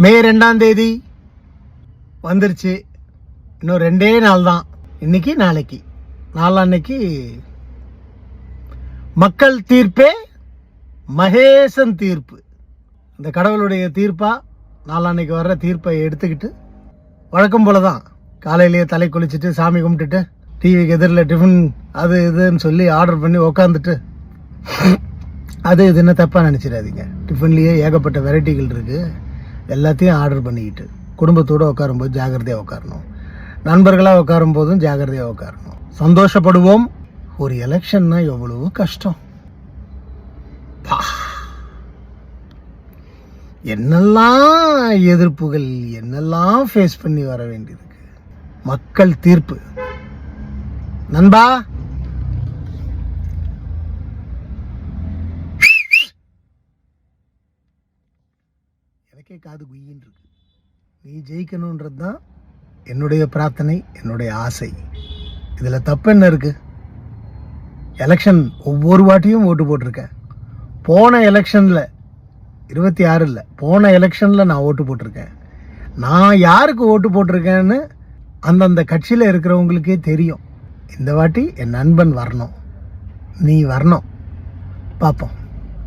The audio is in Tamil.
மே 2ஆம் தேதி வந்துருச்சு. இன்னும் 2 நாள் தான். இன்னைக்கு நாளைக்கு நாளான்னைக்கு மக்கள் தீர்ப்பே மகேசன் தீர்ப்பு. இந்த கடவுளுடைய தீர்ப்பா நாளான்னைக்கு வர்ற தீர்ப்பை எடுத்துக்கிட்டு வழக்கம் போல தான் காலையிலேயே தலை குளிச்சுட்டு சாமி கும்பிட்டுட்டு டிவிக்கு எதிரில் டிஃபன் அது இதுன்னு சொல்லி ஆர்டர் பண்ணி உக்காந்துட்டு அது இதுன்னு தப்பாக நினச்சிடாதீங்க. டிஃபன்லேயே ஏகப்பட்ட வெரைட்டிகள் இருக்குது. எல்லாத்தையும் ஆர்டர் பண்ணிக்கிட்டு குடும்பத்தோடு உட்காரும்போது ஜாகிரதையாக உட்காரணும். நண்பர்களாக உட்காரும் போதும் ஜாகிரதையாக உட்காரணும். சந்தோஷப்படுவோம். ஒரு எலெக்ஷன்னா எவ்வளவு கஷ்டம். என்னெல்லாம் எதிர்ப்புகள், என்னெல்லாம் ஃபேஸ் பண்ணி வர வேண்டியிருக்கு. மக்கள் தீர்ப்பு நண்பா. எனக்கே காது குயின்னு இருக்கு. நீ ஜெயிக்கணுன்றது தான் என்னுடைய பிரார்த்தனை, என்னுடைய ஆசை. இதில் தப்பு என்ன இருக்கு? எலெக்ஷன் ஒவ்வொரு வாட்டியும் ஓட்டு போட்டிருக்கேன். போன எலெக்ஷனில் 26 இல்லை, போன எலெக்ஷனில் நான் ஓட்டு போட்டிருக்கேன். நான் யாருக்கு ஓட்டு போட்டிருக்கேன்னு அந்தந்த கட்சியில் இருக்கிறவங்களுக்கே தெரியும். இந்த வாட்டி என் நண்பன் வரணும், நீ வரணும். பார்ப்போம்.